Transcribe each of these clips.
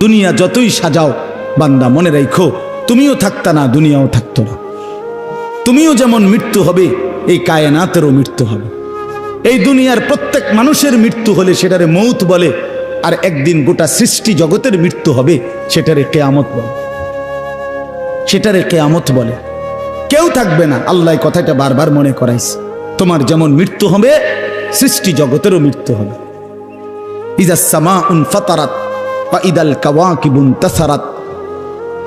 দুনিয়া যতই সাজাও বান্দা মনে রাখো তুমিও থাকতা না, দুনিয়াও থাকতো না। তুমিও যেমন মৃত্যু হবে, এই কায়নাতেরও মৃত্যু হবে। এই দুনিয়ার প্রত্যেক মানুষের মৃত্যু হলে সেটারে মৌত বলে, আর একদিন গোটা সৃষ্টি জগতের মৃত্যু হবে সেটারে কিয়ামত বলে। সেটারে কিয়ামত বলে। কেউ থাকবে না, আল্লাহ কথাটা বারবার মনে করাইছে। তোমার যেমন মৃত্যু হবে, সৃষ্টি জগতেরও মৃত্যু হবে। ইজাস সামাউন ফাতারাত ওয়া ইদাল কাওয়াকিবুন তাসারাত।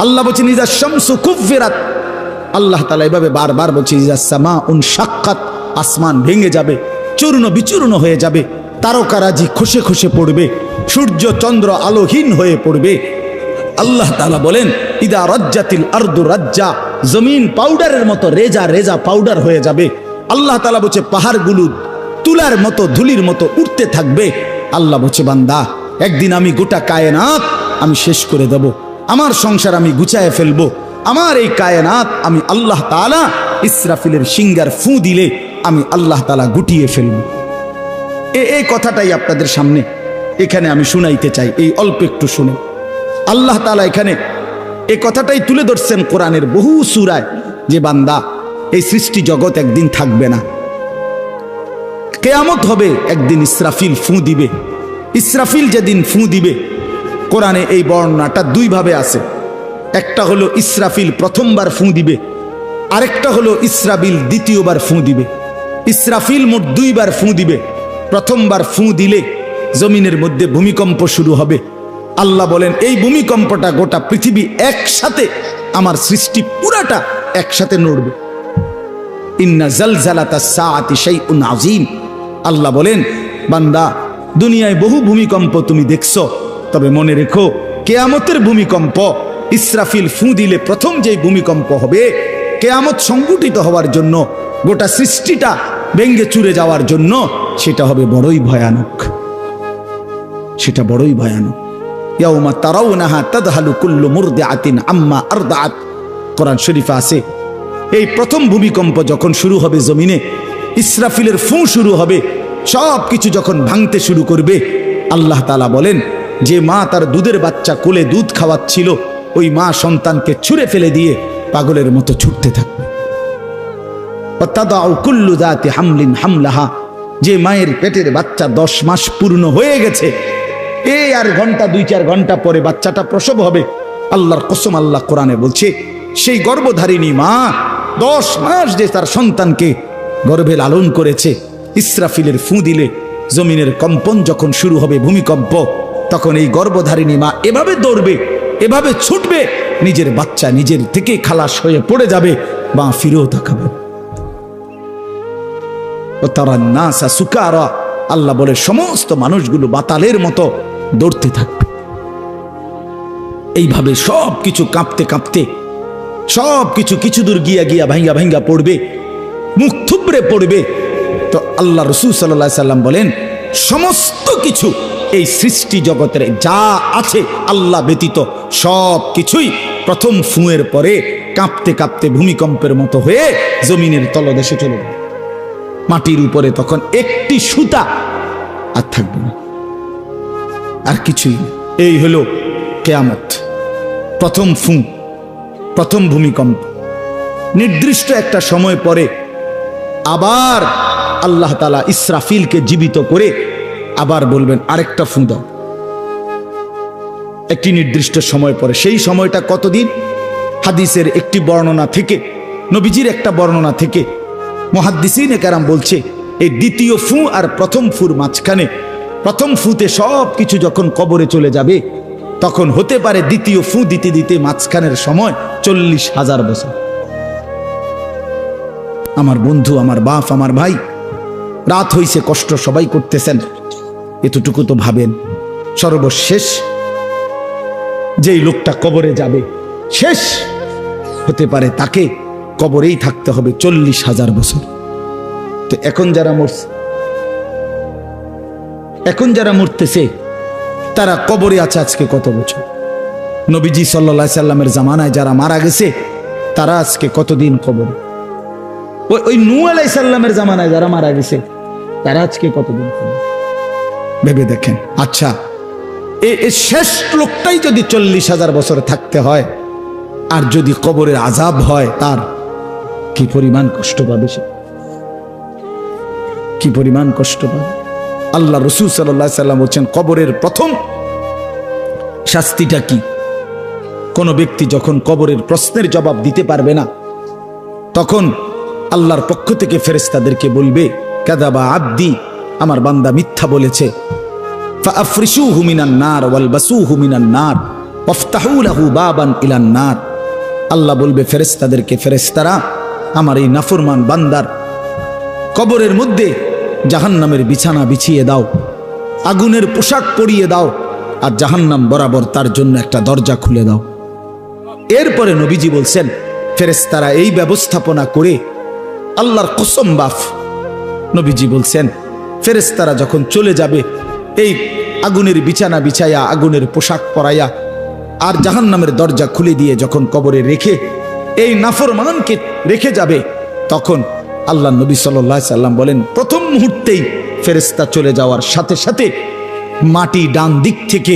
আল্লাহ বলেছেন ইজাস শামসু কুফিরাত। আল্লাহ তাআলা এভাবে বারবার বলছে ইজাস সামাউন শাক্কাত, আসমান ভেঙে যাবে, চূর্ণ বিচূর্ণ হয়ে যাবে, তারকারাজি খসে খসে পড়বে, সূর্য চন্দ্র আলোহীন হয়ে পড়বে। আল্লাহ তাআলা বলেন ইদা রাজ্জাতিল আরদু রাজ্জা, জমিন পাউডারের মতো রেজা রেজা পাউডার হয়ে যাবে। আল্লাহ তাআলা বলছে পাহাড়গুলো তুলার মতো ধুলির মতো উঠতে থাকবে। আল্লাহ বলছে বান্দা একদিন আমি গোটা কায়নাত আমি শেষ করে দেব, আমার সংসার আমি গুছায় ফেলবো, আমার এই কায়নাত আমি আল্লাহ তাআলা ইসরাফিলের সিঙ্গার ফু দিলে আমি আল্লাহ তাআলা গুটিয়ে ফেলবো। এই কথাটাই আপনাদের সামনে এখানে আমি শুনাইতে চাই, এই অল্প একটু শুনে। আল্লাহ তাআলা এখানে এই কথাটাই তুলে ধরছেন কোরআনের বহু সূরায়, যে বান্দা এই সৃষ্টি জগৎ একদিন থাকবে না, কিয়ামত হবে, একদিন ইসরাফিল ফু দিবে। ইসরাফিল যেদিন ফু দিবে, কোরআনে এই বর্ণনাটা দুই ভাবে আছে। একটা হলো ইসরাফিল প্রথমবার ফু দিবে, আরেকটা হলো ইসরাফিল দ্বিতীয়বার ফু দিবে। ইসরাফিল মোট দুইবার ফু দিবে। প্রথমবার ফু দিলে জমিনের মধ্যে ভূমিকম্প শুরু হবে। আল্লাহ বলেন এই ভূমিকম্পটা গোটা পৃথিবী একসাথে, আমার সৃষ্টি পুরাটা একসাথে নড়বে। ইন্না জালজালাতাস সাআতি শাইউন আযীম। আল্লাহ বলেন বান্দা দুনিয়ায় বহু ভূমিকম্প তুমি দেখছো, তবে মনে রেখো কিয়ামতের ভূমিকম্প, ইসরাফিল ফু দিলে প্রথম যে ভূমিকম্প হবে, কিয়ামত সংঘটিত হওয়ার জন্য, গোটা সৃষ্টিটা ভেঙে চুরে যাওয়ার জন্য, সেটা হবে বড়ই ভয়ানক। সেটা বড়ই ভয়ানক। ইয়াউমা তারাউনাহা তাদহালু কুল্লু মুরদিআতিন আম্মা আরদাআত। কোরআন শরীফে আছে এই প্রথম ভূমিকম্প যখন শুরু হবে জমিনে, ইসরাফিলের ফু শুরু হবে, সব কিছু যখন ভাঙতে শুরু করবে, আল্লাহ তাআলা বলেন যে মা তার দুধের বাচ্চা কোলে দুধ খাওয়াচ্ছিল, ওই মা সন্তানকে ছুঁড়ে ফেলে দিয়ে পাগলের মতো ছুটতে থাকবে। ওয়াতাদাউ কুল্লু যাতি হামলিন হামলাহা, যে মায়ের পেটের বাচ্চা 10 মাস পূর্ণ হয়ে গেছে, এই আর ঘন্টা 2-4 ঘন্টা পরে বাচ্চাটা প্রসব হবে। আল্লাহর কসম, আল্লাহ কোরআনে বলছে সেই গর্ভধারিণী মা 10 মাস যে তার সন্তানকে গর্ভে লালন করেছে, ইসরাফিলের ফু দিলে জমিনের কম্পন যখন শুরু হবে, ভূমিকম্প, তখন এই গর্ভধারিণী মা এভাবে দৌড়বে, এভাবে ছুটবে, নিজের বাচ্চা নিজের থেকে খালাস হয়ে পড়ে যাবে, বা ফিরেও তাকাবে। তারান নাসা সুকারা, আল্লাহ বলে সমস্ত মানুষগুলো বাতালের মতো দৌড়তে থাকবে। এইভাবে সব কিছু কাঁপতে কাঁপতে, সব কিছু কিছু দূর গিয়া গিয়া ভাঙ্গা ভাঙ্গা পড়বে, মুখ থুবড়ে পড়বে। তো আল্লাহ রাসূল সাল্লাল্লাহু আলাইহি সাল্লাম বলেন সমস্ত কিছু এই সৃষ্টি জগতের যা আছে আল্লাহ ব্যতীত সব কিছুই প্রথম ফুঁয়ের পরে কাঁপতে কাঁপতে ভূমিকম্পের মতো হয়ে জমিনের তলদেশে চলে যাবে। মাটির উপরে তখন একটি সুতা আর থাকবে না, আর কিছুই না। এই হলো কিয়ামত, প্রথম ফু, প্রথম ভূমিকম্প। নির্দিষ্ট একটা সময় পরে আবার আল্লাহ তাআলা ইসরাফিলকে জীবিত করে আবার বলবেন আরেকটা ফু দাও, একটি নির্দিষ্ট সময় পরে। সেই সময়টা কতদিন? হাদিসের একটি বর্ণনা থেকে, নবীজির একটা বর্ণনা থেকে মুহাদ্দিসিনে কেরাম বলছে এই দ্বিতীয় ফু আর প্রথম ফুর মাঝখানে, প্রথম ফুতে সব কিছু যখন কবরে চলে যাবে, তখন হতে পারে দ্বিতীয় ফু দিতে দিতে মাঝখানের সময় 40,000 বছর। আমার বন্ধু, আমার বাপ, আমার ভাই, রাত হইছে, কষ্ট সবাই করতেছেন, এতটুকু তো ভাবেন সর্বশেষ যেই লোকটা কবরে যাবে, শেষ হতে পারে তাকে কবরেই থাকতে হবে 40,000 বছর। তো এখন যারা মরতেছে তারা কবরে আছে আজকে কত বছর? নবীজি সাল্লাল্লাহু আলাইহি সাল্লামের জামানায় যারা মারা গেছে তারা আজকে কতদিন কবরে? ওই নূহ আলাইহিস সালামের জামানায় যারা মারা গেছে তারা আজকে কতদিন কবরে? ভেবে দেখেন। আচ্ছা, এই শেষ লোকটাই যদি 40,000 বছর থাকতে হয়, আর যদি কবরের আযাব হয়, তার কি পরিমাণ কষ্ট পাবে সে, কি পরিমাণ কষ্ট পাবে। আল্লাহ রাসূল সাল্লাল্লাহু আলাইহি সাল্লাম বলেন, কবরের প্রথম শাস্তিটা কি? কোন ব্যক্তি যখন কবরের প্রশ্নের জবাব দিতে পারবে না, তখন আল্লাহর পক্ষ থেকে ফেরেশতাদেরকে বলবে, কাযাবা আব্দি, আমার বান্দা মিথ্যা বলেছে। ফাআফরিশুহু মিনান নার ওয়ালবাসুহু মিনান নার ওয়াফতাহু লাহু বাবান ইলান নার। আল্লাহ বলবে ফেরেশতাদেরকে, ফেরেশতারা আমার এই নাফরমান বান্দার কবরের মধ্যে জাহান্নামের বিছানা বিছিয়ে দাও, আগুনের পোশাক পরিয়ে দাও, আর জাহান্নাম বরাবর তার জন্য একটা দরজা খুলে দাও। এরপরে নবীজি বলছেন, ফেরেশতারা এই ব্যবস্থাপনা করে, আল্লাহর কসম বাফ, নবীজি বলছেন ফেরেশতারা যখন চলে যাবে, এই আগুনের বিছানা বিছাইয়া, আগুনের পোশাক পরাইয়া, আর জাহান্নামের দরজা খুলে দিয়ে যখন কবরে রেখে এই নাফরমানকে রেখে যাবে, তখন আল্লাহ নবী সাল্লাল্লাহু আলাইহি সাল্লাম বলেন, প্রথম মুহূর্তেই ফেরেশতা চলে যাওয়ার সাথে সাথে মাটি ডান দিক থেকে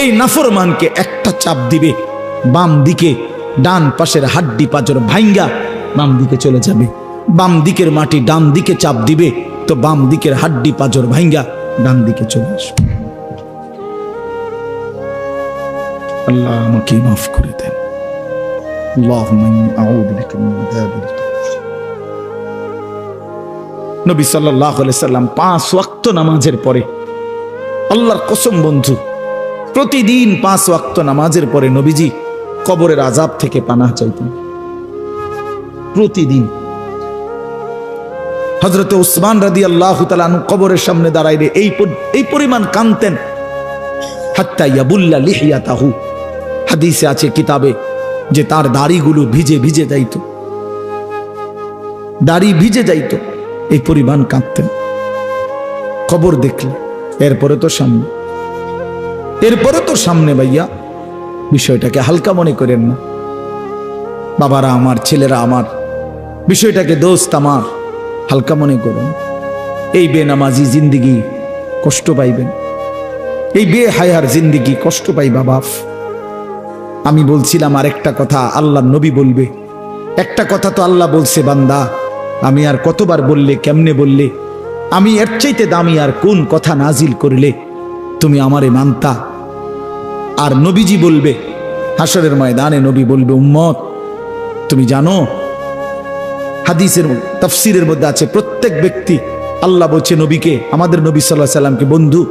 এই নাফরমানকে একটা চাপ দিবে, বাম দিকে ডান পাশের হাড্ডি পাঁজর ভাঙ্গা বাম দিকে চলে যাবে। বাম দিকের মাটি ডান দিকে চাপ দিবে, তো বাম দিকের হাড্ডি পাঁজর ভাঙ্গা ডান দিকে চলে আসবে। আল্লাহ আমাকে মাফ করে দেন। আল্লাহুম্মা ইন্নী আউযু বিকা মিন আযাবিল কবর। নবী সাল্লাল্লাহু আলাইহি সাল্লাম 5 ওয়াক্ত নামাজের পরে, আল্লাহর কসম বন্ধু, প্রতিদিন 5 ওয়াক্ত নামাজের পরে নবীজি কবরের আযাব থেকে পানাহ চাইতেন। প্রতিদিন। হযরত উসমান রাদিয়াল্লাহু তাআলা আনহু কবরের সামনে দাঁড়াইলে এই পরিমাণ কাঁদতেন, হাত্তা ইয়াবুল্লা লিহিয়াতাহু। হাদিসে আছে কিতাবে যে তার দাড়িগুলো ভিজে ভিজে যাইত, দাড়ি ভিজে যাইত, এই পরিমাণ কাঁদতেন কবর দেখলে। এরপরে তো সামনে ভাইয়া, বিষয়টাকে হালকা মনে করেন না। বাবারা আমার, ছেলেরা আমার, বিষয়টাকে দোস্ত আমার, হালকা মনে করেন। এই বেনামাজি জিন্দিগি কষ্ট পাইবেন, এই বেহায়ার জিন্দিগি কষ্ট পাইবা বাপ। আমি বলছিলাম আরেকটা কথা আল্লাহ নবী বলবে, একটা কথা তো আল্লাহ বলছে, বান্দা আমি আর কতবার বললে, কেমনে বললে, আমি এর চাইতে দামি আর কোন কথা নাজিল করলে তুমি আমারে মানতা। আর নবীজি বলবে হাসরের ময়দানে, নবী বলবে, উম্মত তুমি জানো, হাদিসের তাফসীরের মধ্যে আছে, প্রত্যেক ব্যক্তি, আল্লাহ বলছে নবীকে, আমাদের নবী সাল্লাল্লাহু আলাইহি সাল্লামকে, বন্ধু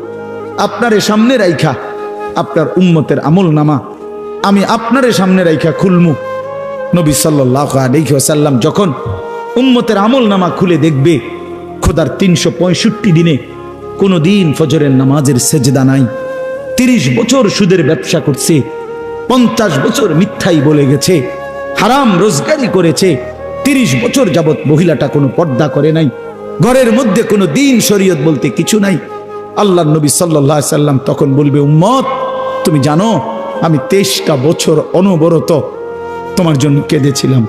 আপনারে সামনে রাইখা আপনার উম্মতের আমল নামা আমি আপনারে সামনে রাইখা খুলমু। নবী সাল্লাল্লাহু আলাইহি ওয়াসাল্লাম যখন উম্মতের আমল নামা খুলে দেখবে, খোদার 365 দিনে কোনো দিন ফজরের নামাজের সেজদা নাই, 30 বছর সুদের ব্যবসা করছে, 50 বছর মিথ্যাই বলে গেছে, হারাম রোজগারি করেছে, 30 বছর যাবত মহিলাটা কোনো পর্দা করে নাই, ঘরের মধ্যে কোনো দিন শরীয়ত বলতে কিছু নাই। আল্লাহর নবী সাল্লাল্লাহু আলাইহি সাল্লাম তখন বলবে, উম্মত তুমি জানো আমি 23টা বছর অনবরত তোমার জন্য কেঁদেছিলাম।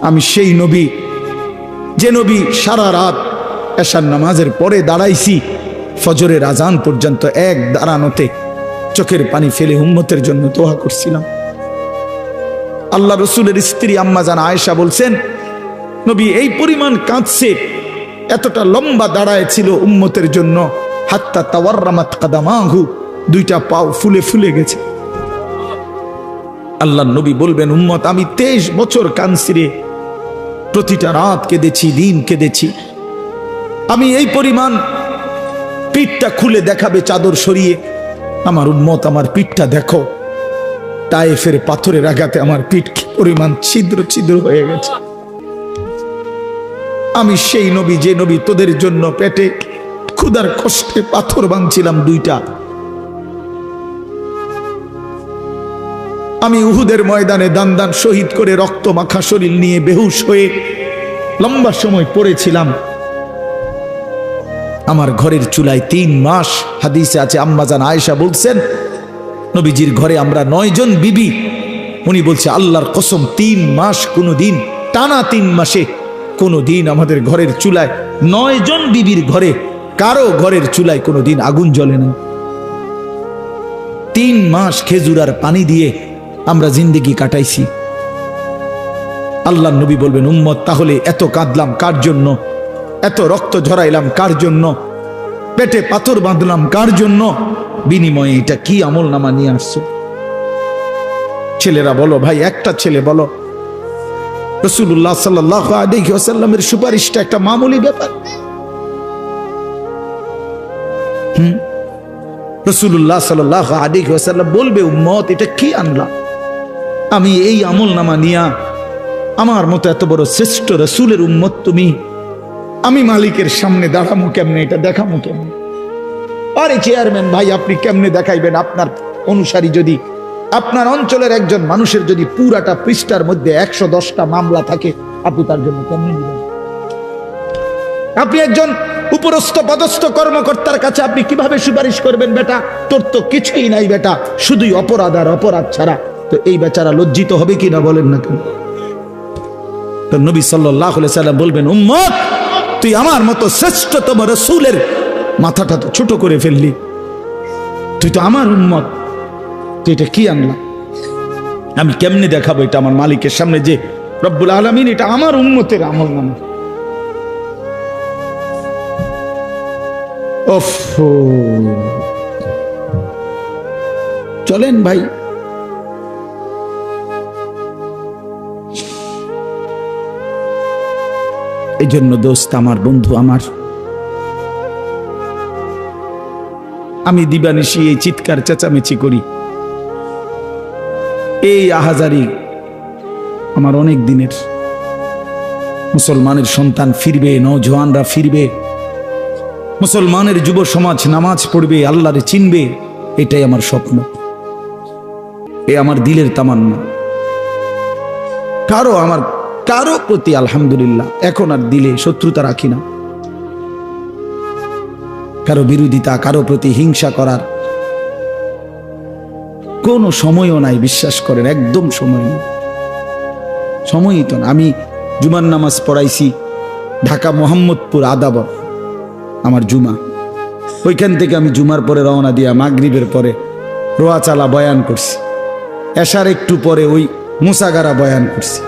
আমি সেই নবী, যে নবী সারা রাত এশার নামাজের পরে দাঁড়াইছি ফজরের আজান পর্যন্ত, এক দাঁড়ানোতে চোখের পানি ফেলে উম্মতের জন্য দোয়া করছিলাম। আল্লাহ রসুলের স্ত্রী আম্মা জান আয়েশা বলছেন, নবী এই পরিমাণ কাঁদছে, এতটা লম্বা দাঁড়ায় ছিল উম্মতের জন্য, হাত্তা তাওয়াররামাত কাদামাহু, 2টা পাও ফুলে ফুলে গেছে। আল্লাহ নবী বলবেন, উম্মত আমি 23 বছর কাঁদছি রে, প্রতিটা রাত কেঁদেছি, দিন কেঁদেছি। আমি এই পরিমাণ, পিঠটা খুলে দেখাবে চাদর সরিয়ে, আমার উম্মত আমার পিঠটা দেখো, তায়েফের পাথরের আঘাতে আমার পিঠ কি পরিমাণ ছিদ্র ছিদ্র হয়ে গেছে। আমি সেই নবী, যে নবী তোদের জন্য পেটে ক্ষুধার কষ্টে পাথর ভাঙছিলাম 2টা। আমি উহুদের ময়দানে দান দান শহীদ করে রক্ত মাখা শরীর নিয়ে বেহুশ হয়ে লম্বা সময় পড়েছিলাম। আমার ঘরের চুলায় 3 মাস, হাদিসে আছে আম্মা জান আয়েশা বলছেন, নবীজির ঘরে আমরা 9 জন বিবি, উনি বলছে আল্লাহর কসম 3 মাস, কোনো দিন টানা 3 মাসে কোনো দিন আমাদের ঘরের চুলায়, 9 জন বিবির ঘরে কারো ঘরের চুলায় কোনো দিন আগুন জ্বলে না। 3 মাস খেজুর আর পানি দিয়ে আমরা জিন্দেগি কাটাইছি। আল্লাহর নবী বলবেন, উম্মত তাহলে এত কাঁদলাম কার জন্য, এত রক্ত ঝরাইলাম কার জন্য, পেটে পাথর বাঁধলাম কার জন্য, বিনিময়ে এটা কি আমল নামা নিয়ে আসছো? ছেলেরা বলো ভাই, একটা ছেলে বলো রাসূলুল্লাহ সাল্লাল্লাহু আলাইহি ওয়াসাল্লামের সুপারিশটা একটা মামুলি ব্যাপার? রাসূলুল্লাহ সাল্লাল্লাহু আলাইহি ওয়াসাল্লাম বলবে, উম্মত এটা কি আনলা? আমি এই আমল নামা নিয়া আমার মতো এত বড় শ্রেষ্ঠ রাসূলের উম্মত তুমি, আমি মালিকের সামনে দাঁড়ামু কেমনে, এটা দেখামু কেমনে? আরে চেয়ারম্যান ভাই, আপনি কেমনে দেখাইবেন? আপনার অনুসারী যদি, আপনার অঞ্চলের একজন মানুষের যদি পুরাটা পৃষ্ঠার মধ্যে 110টা মামলা থাকে, আপনি তার জন্য কেমনে দিবেন? আপনি একজন উপরস্থ পদস্থ কর্মকর্তার কাছে আপনি কিভাবে সুপারিশ করবেন? বেটা তোর তো কিছুই নাই বেটা, শুধুই অপরাধ আর অপরাধ ছাড়া। তো এই বেচারা লজ্জিত হবে কিনা বলেন না কেন? তো নবী সাল্লাল্লাহু আলাইহি সাল্লাম বলবেন, উম্মত তুই আমার মতো শ্রেষ্ঠতম রাসূলের মাথাটা তো ছোট করে ফেললি, তুই তো আমার উম্মত, তুই এটা কি আনলা? আমি কেমনে দেখাবো এটা আমার মালিকের সামনে যে রব্বুল আলামিন এটা আমার উম্মতের আমল নামা? চলেন ভাই, এই জন্য দোস্ত আমার, বন্ধু আমার, আমি দিবানিশি এই চিৎকার চেঁচামেচি করি, এই আহাজারি আমার অনেক দিনের। মুসলমানের সন্তান ফিরবে, নওজওয়ানরা ফিরবে, মুসলমানের যুব সমাজ নামাজ পড়বে, আল্লাহরে চিনবে, এটাই আমার স্বপ্ন, এ আমার দিলের তামান্না। কারো প্রতি আলহামদুলিল্লাহ এখন আর দিলে শত্রুতা রাখি না, কারো বিরোধিতা, কারো প্রতি হিংসা করার কোনো সময়ও নাই, বিশ্বাস করেন, একদম সময় নেই, সময়ই তো না। আমি জুমার নামাজ পড়াইছি ঢাকা মোহাম্মদপুর আদাবর, আমার জুমা, ওইখান থেকে আমি জুমার পরে রওনা দিয়া মাগরিবের পরে রোয়াচালা বয়ান করছি, এশার একটু পরে ওই মুসাগারা বয়ান করছি,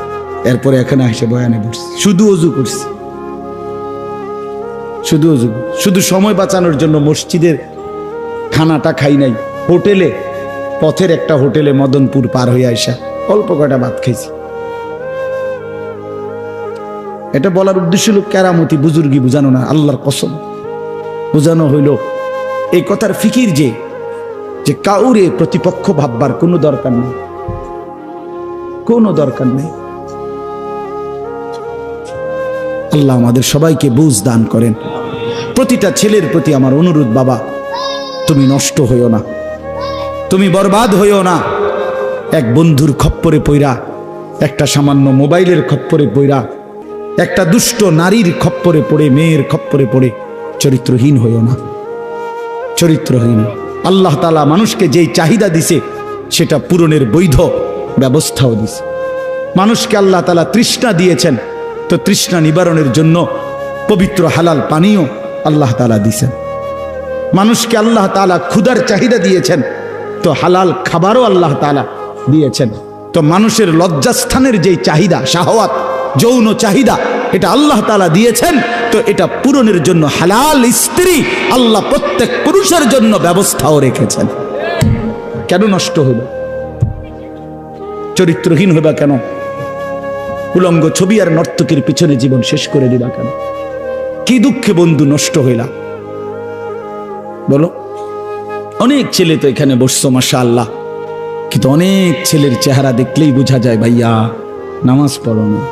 এরপরে এখানে এসে বয়ানে বসছি, শুধু অজু করছি, শুধু অজু, শুধু সময় বাঁচানোর জন্য মসজিদের খানাটা খাই নাই, হোটেলে, পথের একটা হোটেলে মদনপুর পার হয়ে আইসা অল্প কয়টা ভাত খাইছি। এটা বলার উদ্দেশ্য হলো কেরামতি বুজুর্গি বুঝানো না, আল্লাহর কসম বুঝানো হইল এই কথার ফিকির যে কাউরে প্রতিপক্ষ ভাববার কোনো দরকার নেই, কোনো দরকার নেই। আল্লাহ আমাদের সবাইকে বুঝ দান করেন। প্রতিটা ছেলের প্রতি আমার অনুরোধ, বাবা তুমি নষ্ট হইও না, তুমি বরবাদ হইও না। এক বন্ধুর খপ্পরে পইরা, একটা সামান্য মোবাইলের খপ্পরে পইরা, একটা দুষ্ট নারীর খপ্পরে পড়ে, মেয়ের খপ্পরে পড়ে চরিত্রহীন হইও না, চরিত্রহীন। আল্লাহ তাআলা মানুষকে যেই চাহিদা দিছে সেটা পূরণের বৈধ ব্যবস্থাও দিছে। মানুষকে আল্লাহ তাআলা তৃষ্ণা দিয়েছেন, তো তৃষ্ণা নিবারণের জন্য পবিত্র হালাল পানীয় আল্লাহ তাআলা দিয়েছেন। মানুষকে আল্লাহ তাআলা ক্ষুধার চাহিদা দিয়েছেন, তো হালাল খাবারও আল্লাহ তাআলা দিয়েছেন। তো মানুষের লজ্জাস্থানের যেই চাহিদা, শাহওয়াত, যৌন চাহিদা, এটা আল্লাহ তাআলা দিয়েছেন, তো এটা পূরণের জন্য হালাল স্ত্রী আল্লাহ প্রত্যেক পুরুষের জন্য ব্যবস্থাও রেখেছেন। কেন নষ্ট হইল? চরিত্রহীন হইবা কেন? উলঙ্গ ছবি আর নর্তকীর পিছনে জীবন শেষ করে দিবা কেন? কি দুঃখে বন্ধু নষ্ট হইলা বলো? অনেক ছেলে তো এখানে বসছো মাশাআল্লাহ, কিন্তু অনেক ছেলের চেহারা দেখলেই বোঝা যায় ভাইয়া নামাজ পড়ো না,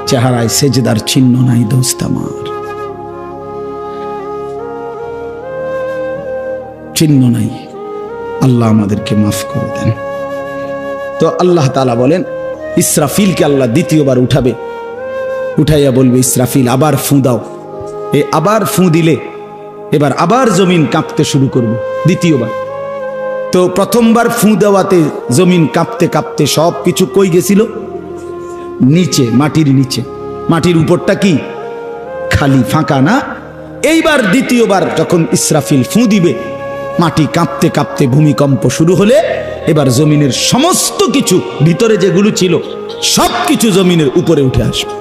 চেহারায় সেজদার চিহ্ন নাই। দোস্ত আমার, চিহ্ন নাই। আল্লাহ আমাদেরকে মাফ করে দেন। তো আল্লাহ তাআলা বলেন, ইসরাফিলকে আল্লাহ দ্বিতীয়বার উঠাবে, উঠাইয়া বলবে, ইসরাফিল আবার ফুঁ দাও। এই আবার ফুঁ দিলে এবার আবার জমিন কাঁপতে শুরু করবে দ্বিতীয়বার। তো প্রথমবার ফুঁ দেওয়াতে জমিন কাঁপতে কাঁপতে সব কিছু কই গেছিল? নিচে, মাটির নিচে। মাটির উপরটা কি? খালি, ফাঁকা না? এইবার দ্বিতীয়বার যখন ইসরাফিল ফুঁ দিবে, মাটি কাঁপতে কাঁপতে ভূমিকম্প শুরু হলে এবার জমিনের সমস্ত কিছু ভিতরে যেগুলো ছিল সব কিছু জমিনের উপরে উঠে আসবে,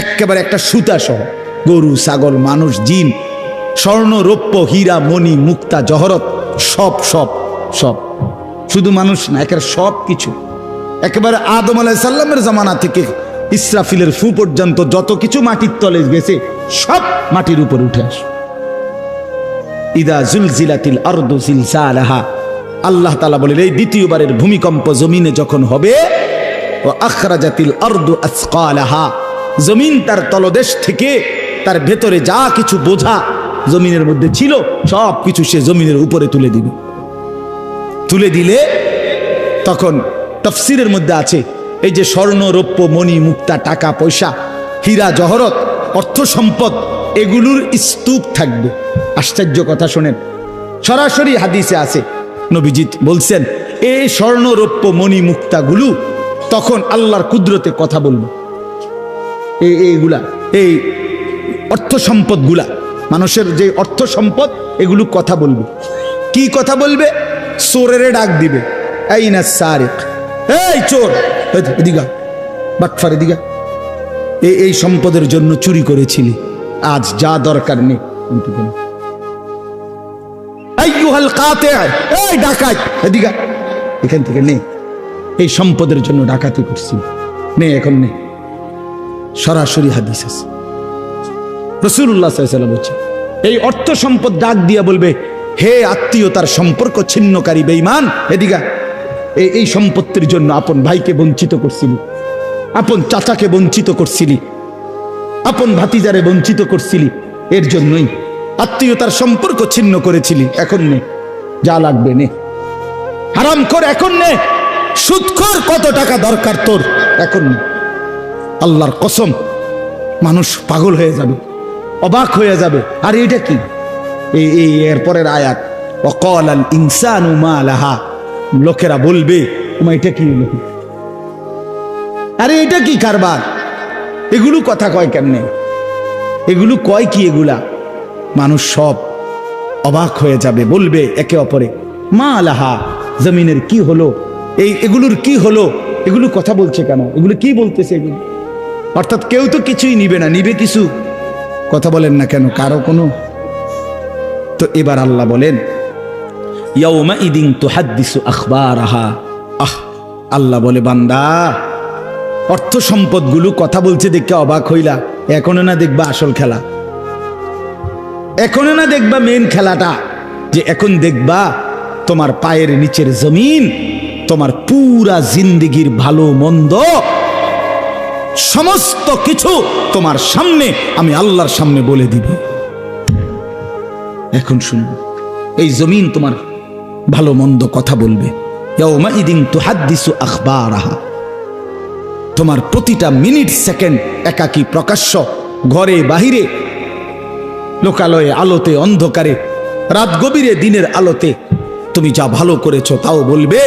একেবারে একটা সুতা সহ। গরু, ছাগল, মানুষ, জিন, স্বর্ণ, রৌপ্য, হীরা, মণি, মুক্তা, জহরত, সব সব সব, শুধু মানুষ না, একেবারে সব কিছু, একেবারে আদম আলাইহিস সালামের জামানা থেকে ইসরাফিলের ফু পর্যন্ত যত কিছু মাটির তলে গেছে সব মাটির উপর উঠে আসে। ইদা জুলজিলাতিল আরদু জিলজালাহা, আল্লাহ তাআলা বলেন এই দ্বিতীয়বারের ভূমিকম্প জমিনে যখন হবে, ওয়া আখরাজাতিল আরদু আসকালাহা, জমিন তার তলদেশ থেকে তার ভেতরে যা কিছু বোঝা জমিনের মধ্যে ছিল সব কিছু সে জমিনের উপরে তুলে দিবে। তুলে দিলে তখন তাফসীরের মধ্যে আছে এই যে স্বর্ণ, রৌপ্য, মণি, মুক্তা, টাকা পয়সা, হীরা, জহরত, অর্থ সম্পদ, এগুলোর স্তূপ থাকবে। আশ্চর্য কথা শোনেন, সরাসরি হাদিসে আছে, নবীজি বলছেন এই স্বর্ণ, রৌপ্য, মণি, মুক্তাগুলো তখন আল্লাহর কুদরতে কথা বলবে। এইগুলা, এই অর্থ সম্পদগুলা, মানুষের যে অর্থ সম্পদ, এগুলো কথা বলবে। কি কথা বলবে? চোরেরে ডাক দিবে, আইনা সারিক, এই চোর, এদিকে বাটফার, এদিকে এই সম্পদের জন্য চুরি করেছিলি, আজ যা দরকার নেই। আইয়ুহাল কাতি, এই ডাকাত, এদিকে, এখান থেকে নে, এই সম্পদের জন্য ডাকাতি করছি, নে এখন নে। সরাসরি হাদিস আছে, রাসূলুল্লাহ সাল্লাল্লাহু আলাইহি ওয়াসাল্লাম বলছেন এই অর্থ সম্পদ ডাক দিয়া বলবে, হে আত্মীয়তার সম্পর্ক ছিন্নকারী বেঈমান, এদিকে, এই সম্পত্তির জন্য আপন ভাইকে বঞ্চিত করছিলি, আপন চাচাকে বঞ্চিত করছিলি, আপন ভাতিজারে বঞ্চিত করছিলি, এর জন্যই আত্মীয়তার সম্পর্ক ছিন্ন করেছিলি, এখন নে, যা লাগবে নে, হারাম কর এখন নে, সুদখোর কত টাকা দরকার তোর এখন নে। আল্লাহর কসম, মানুষ পাগল হয়ে যাবে, অবাক হয়ে যাবে। আর এটা কি? এই এরপরের আয়াত, ওয়াকালাল ইনসানু মা লাহা, লোকেরা বলবে এটা কি হলো, আরে এটা কি কারবার, এগুলো কথা কয় কেমনে, এগুলো কয় কি, এগুলা মানুষ সব অবাক হয়ে যাবে, বলবে একে অপরে মা লাহা, জমিনের কি হলো, এগুলোর কি হলো, এগুলো কথা বলছে কেন, এগুলো কি বলতেছে এগুলো? অর্থাৎ কেউ তো কিছুই নিবে না, নিবে কিছু, কথা বলেন না কেন কারো কোনো। তো এবার আল্লাহ বলেন ইয়াউমা ইদিন তুহাদ্দিসু আখবারাহা, আল্লাহ বলে বান্দা অর্থ সম্পদগুলো কথা বলছে দেখে অবাক হইলা, এখনো না দেখবা আসল খেলা, এখনো না দেখবা মেন খেলাটা, যে এখন দেখবা তোমার পায়ের নিচের জমিন, তোমার পুরা জিন্দেগির ভালো মন্দ সমস্ত কিছু তোমার সামনে আমি আল্লাহর সামনে বলে দিব। এখন শুনবে, এই জমিন তোমার ভালো মন্দ কথা বলবে। ইয়াউমা ইদিন তুহাদ্দিসু আখবারাহা, তোমার প্রতিটা মিনিট সেকেন্ড একাকী প্রকাশ্য, ঘরে বাহিরে, লোকালয়ে, আলোতে, অন্ধকারে, রাত গভীরে, দিনের আলোতে, তুমি যা ভালো করেছো তাও বলবে,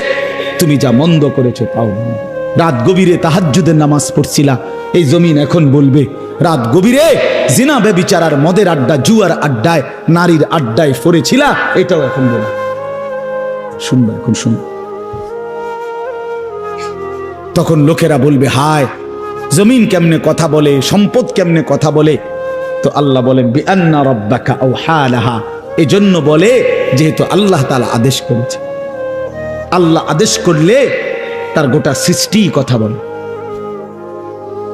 তুমি যা মন্দ করেছো তাও বলবে। রাত গভীরে তাহাজ্জুদের নামাজ পড়ছিলা, এই জমিন এখন বলবে রাত গভীরে জিনা ব্যভিচার, মদের আড্ডা, জুয়ার আড্ডায়, নারীর আড্ডায় পড়েছিলা, এটাও এখন বলবে। শুনবে, এখন শুনবে। তখন লোকেরা বলবে হায়, জমিন কেমনে কথা বলে, সম্পদ কেমনে কথা বলে। তো আল্লাহ বলেন বিআন্না রাব্বাকা আওহা লাহা, এজন্য বলে যেহেতু আল্লাহ তাআলা আদেশ করেছে। আল্লাহ আদেশ করলে তার গোটা সৃষ্টি কথা বলে,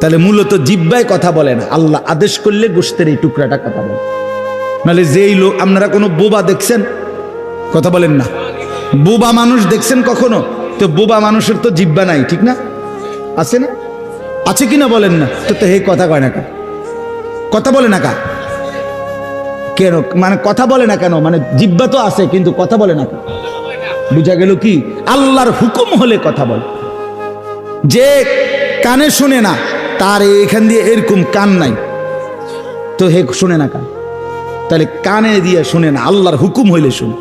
তাহলে মূলত জিহ্বায় কথা বলে না, আল্লাহ আদেশ করলে গোশতের এই টুকরাটা কথা বলে। নাহলে যেই লোক, আপনারা কোনো বোবা দেখছেন, কথা বলেন না, বোবা মানুষ দেখছেন কখনো? তো বোবা মানুষের তো জিহ্বা নাই, ঠিক না? আছে না? আছে কিনা বলেন না? তো হে কথা কয় না কা, কথা বলে না কা কেন, মানে কথা বলে না কেন, মানে জিহ্বা তো আছে কিন্তু কথা বলে না কা। বুঝা গেল কি? আল্লাহর হুকুম হলে কথা বলে। যে কানে শুনে না, তার এখান দিয়ে এরকম কান নাই, তো হে শুনে না কান, তাহলে কানে দিয়ে শুনে না, আল্লাহর হুকুম হইলে শুনে।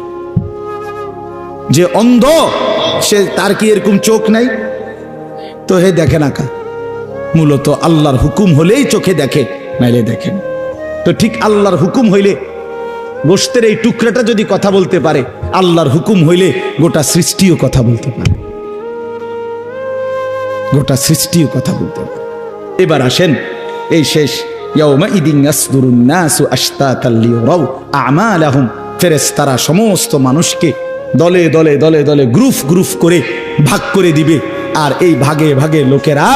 যে অন্ধ, সে তার কি এরকম চোখ নাই, তো হে দেখে না কা। মূলত আল্লাহর হুকুম হলেই চোখে দেখে, নাইলে দেখেন। তো ঠিক আল্লাহর হুকুম হইলে গোশতের এই টুকরাটা যদি কথা বলতে পারে, আল্লাহর হুকুম হইলে গোটা সৃষ্টিও কথা বলতে পারে, গোটা সৃষ্টিও কথা বলতে পারে। এবার আসেন এই শেষ ইয়াউমাইদিন ইয়াসদুরুন নাসু আশতাতাল লিয়ারাউ আমালাহুম, ফেরেশতারা সমস্ত মানুষকে দলে দলে দলে দলে গ্রুপ গ্রুপ করে ভাগ করে দিবে। আর এই ভাগে ভাগে লোকেরা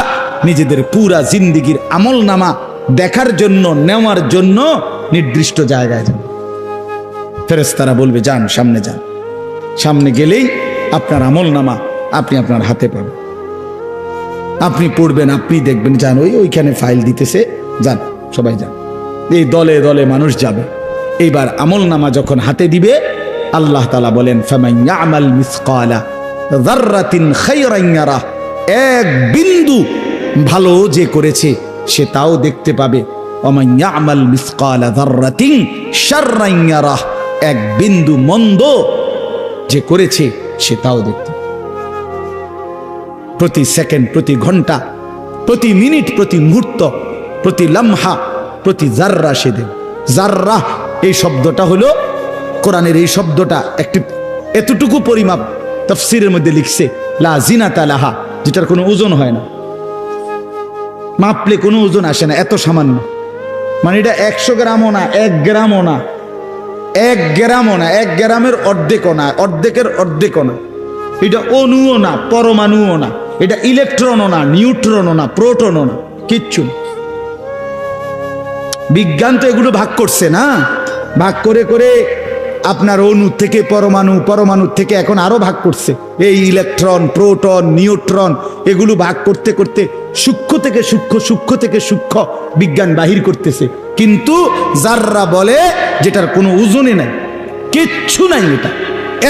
নিজেদের পুরা জিন্দেগির আমলনামা দেখার জন্য, নেওয়ার জন্য নির্দিষ্ট জায়গায় যাবে। ফেরেশতারা বলবে যান, সামনে যান। সামনে গেলেই আপনার আমলনামা আপনি আপনার হাতে পাবেন, আপনি পড়বেন, আপনি দেখবেন, যান ওইখানে ফাইল দিতেছে, যান সবাই যান। এই দলে দলে মানুষ যাবে। এইবার আমলনামা যখন হাতে দিবে, আল্লাহ তাআলা বলেন ফামান ইয়ামাল মিসকালা যাররাতিন খায়রান ইয়ারা, এক বিন্দু ভালো যে করেছে সে তাও দেখতে পাবে। ওমান ইয়ামাল মিসকালা যাররাতিন শাররান ইয়ারা, এক বিন্দু মন্দ যে করেছে সে তাও দেখতে পাবে। প্রতি সেকেন্ড, প্রতি ঘন্টা, প্রতি মিনিট, প্রতি মুহূর্ত, প্রতি লামহা, প্রতি জাররা সে দেবে। জাররা এই শব্দটা হলো কোরআনের, এই শব্দটা একটি এতটুকু পরিমাপ তাফসীরের মধ্যে লিখছে লা জিনাতা লাহা, যেটার কোনো ওজন হয় না, মাপলে কোনো ওজন আসে না, এত সামান্য। মানে এটা 100 গ্রামও না, 1 গ্রামও না, 1 গ্রামও না, 1 গ্রামের অর্ধেকও না, অর্ধেকের অর্ধেকও না। এটা অণুও না, পরমাণুও না, এটা ইলেকট্রনও না, নিউট্রনও না, প্রোটনও না, কিচ্ছু না। বিজ্ঞান তো এগুলো ভাগ করছে না, ভাগ করে করে আপনার অণু থেকে পরমাণু, পরমাণু থেকে এখন আরো ভাগ করছে। এই ইলেকট্রন, প্রোটন, নিউট্রন এগুলো ভাগ করতে করতে সূক্ষ্ম থেকে সূক্ষ্ম, সূক্ষ্ম থেকে সূক্ষ্ম বিজ্ঞান বাহির করতেছে। কিন্তু জাররা বলে যেটার কোনো ওজনই নাই, কিচ্ছু নাই, এটা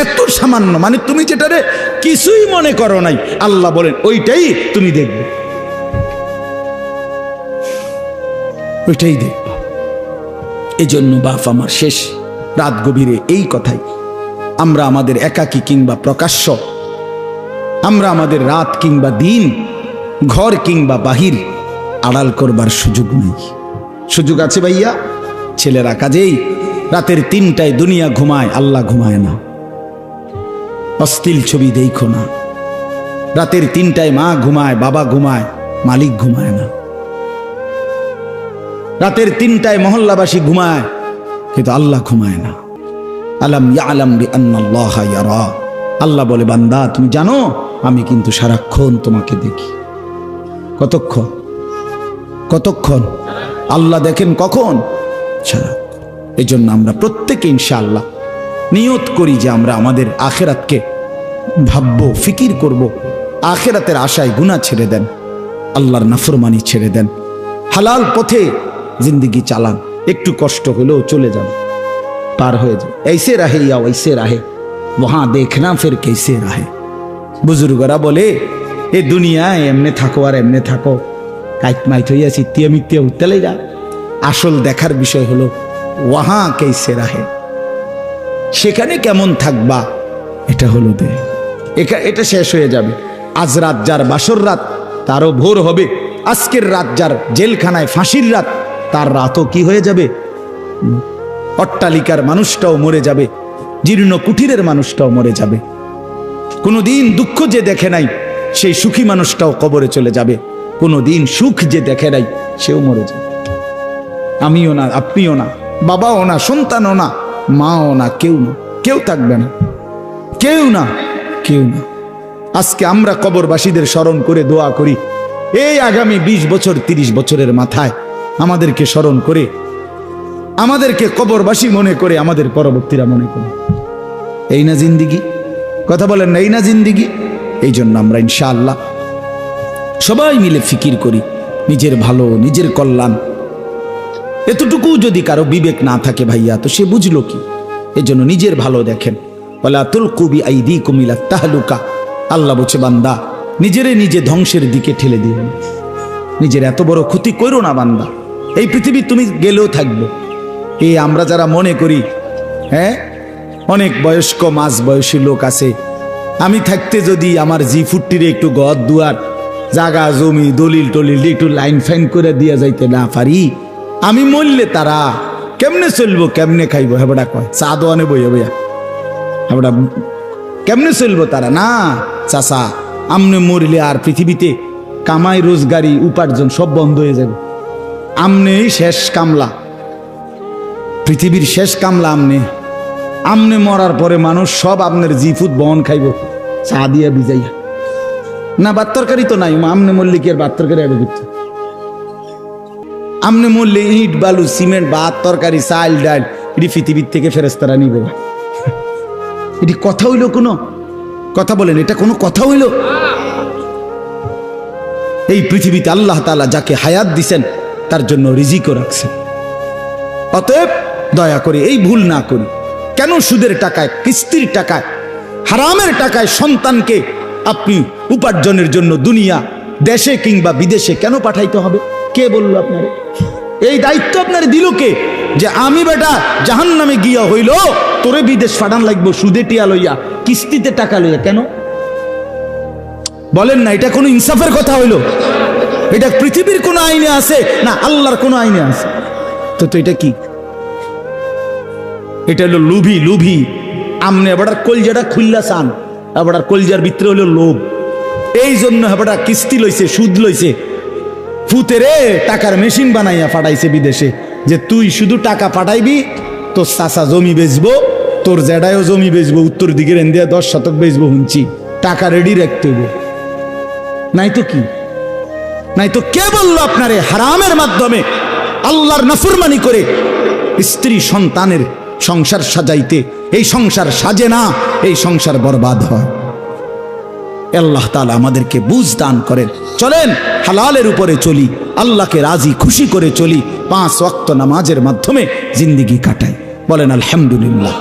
এত সামান্য। মানে তুমি যেটারে কিছুই মনে করো নাই, আল্লাহ বলেন ওইটাই তুমি দেখবে, ওইটাই দেখবে। এই জন্য বাপ আমার শেষ রাত গভীরে এই কথাই, আমরা আমাদের একাকী কিংবা প্রকাশ্য, আমরা আমাদের রাত কিংবা দিন, ঘর কিংবা বাহির আড়াল করবার সুযোগ নেই। সুযোগ আছে ভাইয়া? ছেলেরা কাজেই রাতের 3টায় দুনিয়া ঘুমায়, আল্লাহ ঘুমায় না। অশ্লীল ছবি দেখো না। রাতের 3টায় মা ঘুমায়, বাবা ঘুমায়, মালিক ঘুমায় না। রাতের 3টায় মহল্লাবাসী ঘুমায়, কিন্তু আল্লাহ ঘুমায় না। আলাম ইয়ালাম বিআন্নাল্লাহা ইয়ারা, আল্লাহ বলে বান্দা তুমি জানো আমি কিন্তু সারাক্ষণ তোমাকে দেখি। কতক্ষণ? কতক্ষণ? আল্লাহ দেখেন কখন? সারাক্ষণ। এই জন্য আমরা প্রত্যেকে ইনশাআল্লাহ নিয়ত করি যে আমরা আমাদের আখেরাতকে ভাববো, ফিকির করব। আখেরাতের আশায় গুনাহ ছেড়ে দেন, আল্লাহর নাফরমানি ছেড়ে দেন, হালাল পথে জিন্দেগি চালান। একটু কষ্ট হলেও চলে যান, পার হয়ে যান। ऐसे रहे या वैसे रहे वहां देखना फिर कैसे रहे। বুজুর্গরা বলে এ দুনিয়ায় এমনে থাকো আর এমনে থাকো, কাইট মাইট হইয়া চিত্তিয়া মিত্তিয়া উত্তালেই যা। আসল দেখার বিষয় হলো ওয়াহা কেসে রাহে, সেখানে কেমন থাকবা, এটা হলো দে। এটা শেষ হয়ে যাবে। আজ রাত যার বাসর রাত, তারও ভোর হবে। আজকের রাত যার জেলখানায় ফাঁসির রাত, তার রাতও কি হয়ে যাবে? অট্টালিকার মানুষটাও মরে যাবে, জীর্ণ কুঠিরের মানুষটাও মরে যাবে। কোনোদিন দুঃখ যে দেখে নাই সেই সুখী মানুষটাও কবরে চলে যাবে। কোনোদিন সুখ যে দেখে নাই সেও মরে যাবে। আমিও না, আপনিও না, বাবাও না, সন্তানও না, মাও না, কেউ না, কেউ থাকবে না, কেউ না, কেউ না। আজকে আমরা কবরবাসীদের স্মরণ করে দোয়া করি, এই আগামী 20 বছর 30 বছরের মাথায় আমাদেরকে স্মরণ করে, আমাদেরকে কবরবাসী মনে করে, আমাদের পরবর্তীরা মনে করে। এই না জিন্দিগি? কথা বলেন না, এই না জিন্দিগি? এই জন্য আমরা ইনশাআল্লাহ সবাই মিলে ফিকির করি নিজের ভালো, নিজের কল্যাণ। এতটুকু যদি কারো বিবেক না থাকে ভাইয়া, তো সে বুঝলো কি? এই জন্য নিজের ভালো দেখেন। ওয়ালা তুলকু বিআইদিকুম ইলা তাহলুকা, আল্লাহ বলছে বান্দা নিজেরে নিজে ধ্বংসের দিকে ঠেলে দিও না, নিজের এত বড় ক্ষতি করো না বান্দা। এই পৃথিবী তুমি গেলেও থাকবে। এই আমরা যারা মনে করি, হ্যাঁ অনেক বয়স্ক মাঝ বয়সী লোক আছে, আমি থাকতে যদি আমার জি40 একটু ঘর দুয়ার জাগা জমি দলিল টলিল একটু লাইন ফাইন করে দিয়া যাইতে না পারি, আমি মরলে তারা কেমনে চলবো কেমনে খাইবো হেবড়া কয় চা দোয়ানে বইয়া বইয়া হেবড়া কেমনে চলবো তারা না চাচা আমনে মরিলে আর পৃথিবীতে কামাই রোজগারি উপার্জন সব বন্ধ হয়ে যাবে আমনেই শেষ কামলা পৃথিবীর শেষ কামলা আমনে মরার পরে মানুষ সব আপনার জিফুত বহন খাইব চা দিয়া ভিজাইয়া না ভাত তরকারি তো নাই আমনে মরলে কি আর ভাত তরকারি আগে করতে আমনে মরলে ইট বালু সিমেন্ট ভাত তরকারি চাল ডাল এটি পৃথিবীর থেকে ফেরেস্তারা নিবে এটি কথা হইল কোনো কথা বলেন এটা কোনো কথা হইল এই পৃথিবীতে আল্লাহ তাআলা যাকে হায়াত দিছেন তার জন্য রিজিকও রাখছেন অতএব দয়া করে এই ভুল না করি কেন সুদের টাকায় কিস্তির টাকায় হারামের টাকায় সন্তানকে আপনি উপার্জনের জন্য দুনিয়া দেশে কিংবা বিদেশে কেন পাঠাইতে হবে কে বলল আপনারে এই দায়িত্ব আপনার দিল কে যে আমি বেটা জাহান্নামে গিয়া হইল তোরে বিদেশ পাঠান লাগবো সুদে টিয়া লইয়া কিস্তিতে টাকা লইয়া কেন বলেন না এটা কোনো ইনসাফের কথা হইল এটা পৃথিবীর কোন আইনে আছে না আল্লাহর কোন আইনে আছে তো এটা কি এটা হলো লুভি আমনে আবার কলজাটা খুললা চান আবার কলজার ভিতরে হলো লোভ এই জন্য আবার কিস্তি লইছে সুদ লইছে ফুতেরে টাকার মেশিন বানাইয়া পাঠাইছে বিদেশে যে তুই শুধু টাকা পাঠাইবি তোর চাচা জমি বেচবো তোর জেডায়ও জমি বেচবো উত্তর দিকের এন্দিয়া 10 শতক বেচবো হুঁচি টাকা রেডি রাখতে হইব নাই তো কি নাই তো কে বললো আপনারে হারামের মাধ্যমে আল্লাহর নাফরমানি করে স্ত্রী সন্তানের সংসার সাজাইতে এই সংসার সাজে না এই সংসার বরবাদ হয় আল্লাহ তাআলা আমাদেরকে বুঝ দান করেন চলেন হালালের উপরে চলি আল্লাহকে রাজি খুশি করে চলি 5 ওয়াক্ত নামাজের মাধ্যমে জিন্দেগি কাটাই বলেন আলহামদুলিল্লাহ।